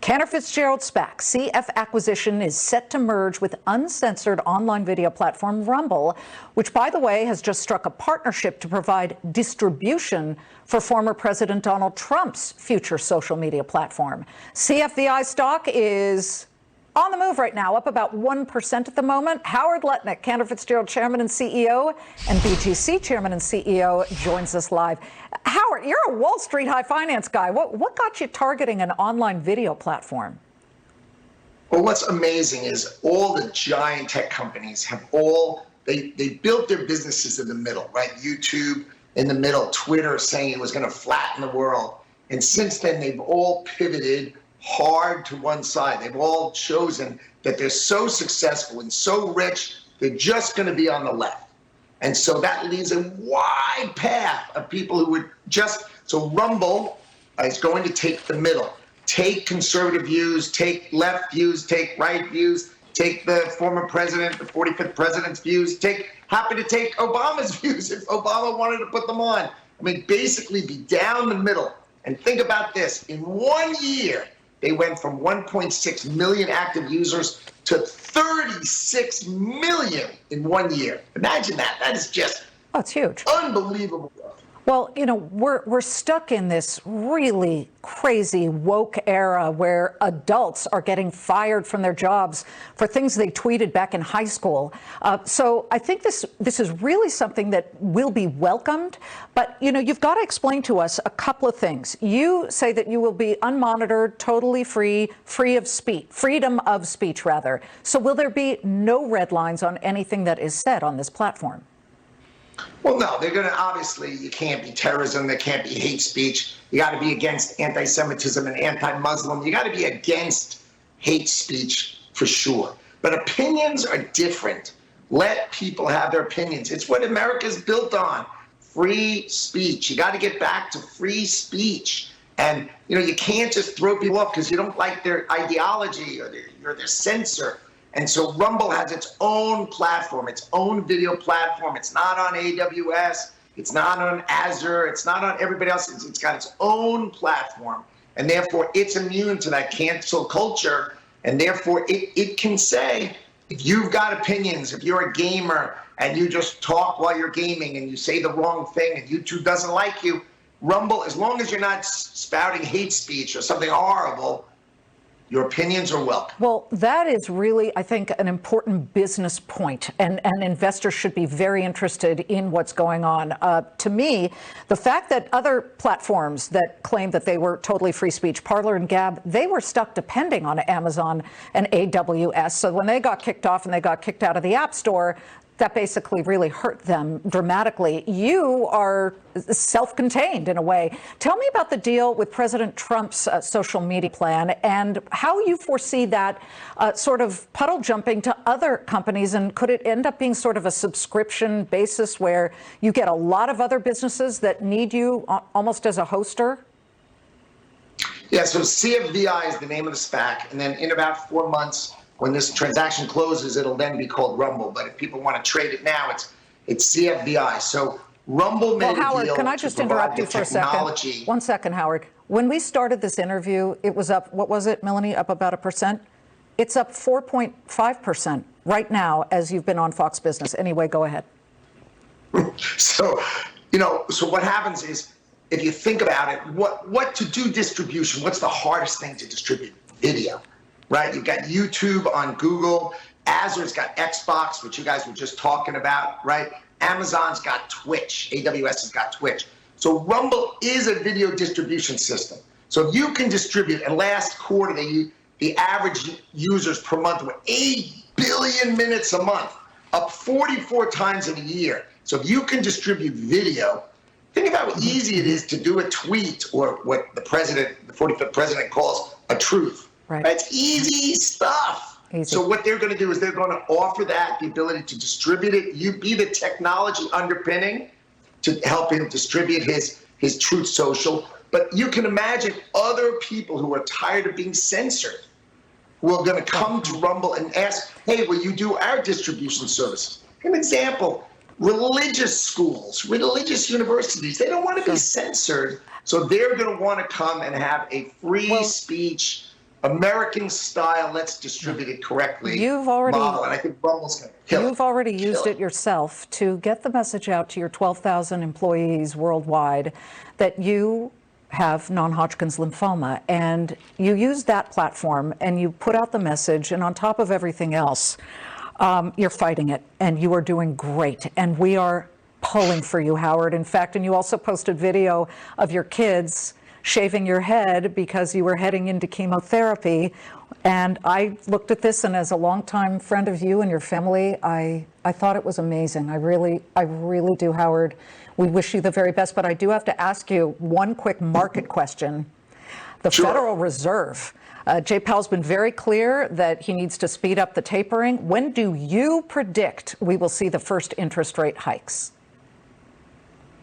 Cantor Fitzgerald SPAC CF acquisition is set to merge with uncensored online video platform Rumble, which, by the way, has just struck a partnership to provide distribution for former President Donald Trump's future social media platform. CFVI stock is on the move right now, up about 1% at the moment. Howard Lutnick, Cantor Fitzgerald Chairman and CEO, and BGC Chairman and CEO, joins us live. Howard, you're a Wall Street high finance guy. What got you targeting an online video platform? Well, what's amazing is all the giant tech companies have they built their businesses in the middle, right? YouTube in the middle, Twitter saying it was going to flatten the world. And since then, they've all pivoted hard to one side. They've all chosen that they're so successful and so rich, they're just going to be on the left. And so that leaves a wide path of people who would so Rumble is going to take the middle, take conservative views, take left views, take right views, take the former president, the 45th president's views, happy to take Obama's views if Obama wanted to put them on. I mean, basically be down the middle. And think about this, in 1 year, they went from 1.6 million active users to 36 million in 1 year. Imagine that. That is just it's huge. Unbelievable. Well, you know, we're stuck in this really crazy woke era where adults are getting fired from their jobs for things they tweeted back in high school. So I think this is really something that will be welcomed. But, you know, you've got to explain to us a couple of things. You say that you will be unmonitored, totally free of speech, freedom of speech, rather. So will there be no red lines on anything that is said on this platform? Well, no, they're going to, obviously, you can't be terrorism, there can't be hate speech. You got to be against anti-Semitism and anti-Muslim. You got to be against hate speech for sure. But opinions are different. Let people have their opinions. It's what America's built on, free speech. You got to get back to free speech. And, you know, you can't just throw people off because you don't like their ideology or you're their censor. And so Rumble has its own platform, its own video platform. It's not on AWS. It's not on Azure. It's not on everybody else. It's got its own platform. And therefore, it's immune to that cancel culture. And therefore, it can say, if you've got opinions, if you're a gamer and you just talk while you're gaming and you say the wrong thing and YouTube doesn't like you, Rumble, as long as you're not spouting hate speech or something horrible, your opinions are welcome. Well, that is really, I think, an important business point, and investors should be very interested in what's going on. To me, the fact that other platforms that claim that they were totally free speech, Parler and Gab, they were stuck depending on Amazon and AWS. So when they got kicked off and they got kicked out of the App Store, that basically really hurt them dramatically. You are self-contained in a way. Tell me about the deal with President Trump's social media plan and how you foresee that sort of puddle jumping to other companies, and could it end up being sort of a subscription basis where you get a lot of other businesses that need you almost as a hoster? Yeah, so CFVI is the name of the SPAC, and then in about 4 months, when this transaction closes, it'll then be called Rumble. But if people want to trade it now, it's CFVI. So Rumble made a deal. Howard, can I just interrupt you for a second? 1 second, Howard. When we started this interview, it was up, what was it, Melanie, up about 1%? It's up 4.5% right now as you've been on Fox Business. Anyway, go ahead. So what happens is, if you think about it, what to do distribution, what's the hardest thing to distribute? Video. Right, you've got YouTube on Google, Azure's got Xbox, which you guys were just talking about, right? Amazon's got Twitch, AWS has got Twitch. So Rumble is a video distribution system. So if you can distribute, and last quarter, the average users per month were 8 billion minutes a month, up 44 times in a year. So if you can distribute video, think about how easy it is to do a tweet, or what the 45th president calls a truth. Right. It's easy stuff. Easy. So what they're going to do is they're going to offer that, the ability to distribute it. You be the technology underpinning to help him distribute his Truth Social. But you can imagine other people who are tired of being censored who are going to come to Rumble and ask, hey, will you do our distribution services? An example, religious schools, religious universities, they don't want to be censored. So they're going to want to come and have a free speech American style, let's distribute it correctly You've already- model, and I think Rumble's going to kill it. You've already used it yourself to get the message out to your 12,000 employees worldwide that you have non-Hodgkin's lymphoma, and you use that platform and you put out the message, and on top of everything else, you're fighting it, and you are doing great, and we are pulling for you, Howard. In fact, and you also posted video of your kids shaving your head because you were heading into chemotherapy. And I looked at this, and as a longtime friend of you and your family, I thought it was amazing. I really do, Howard. We wish you the very best, but I do have to ask you one quick market question. The Sure. Federal Reserve, Jay Powell's been very clear that he needs to speed up the tapering. When do you predict we will see the first interest rate hikes?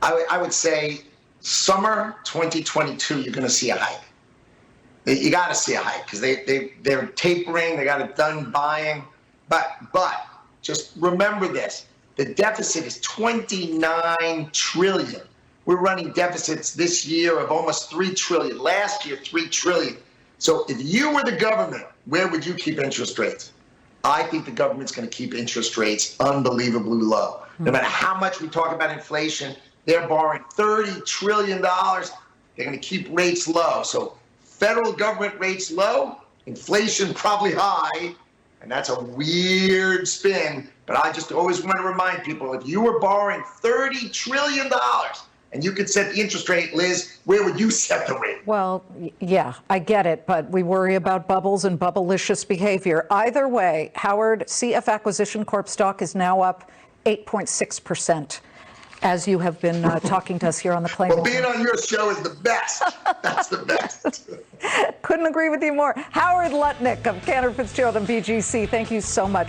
I would say summer 2022, you're going to see a hike. You got to see a hike because they're tapering. They got it done buying. But just remember this. The deficit is 29 trillion. We're running deficits this year of almost 3 trillion. Last year, 3 trillion. So if you were the government, where would you keep interest rates? I think the government's going to keep interest rates unbelievably low. No matter how much we talk about inflation, they're borrowing $30 trillion. They're going to keep rates low. So federal government rates low, inflation probably high, and that's a weird spin. But I just always want to remind people, if you were borrowing $30 trillion and you could set the interest rate, Liz, where would you set the rate? Well, yeah, I get it, but we worry about bubbles and bubblicious behavior. Either way, Howard, CF Acquisition Corp stock is now up 8.6%. As you have been talking to us here on the Claman. Well, being on your show is the best. That's the best. Couldn't agree with you more. Howard Lutnick of Cantor, Fitzgerald, and BGC, thank you so much.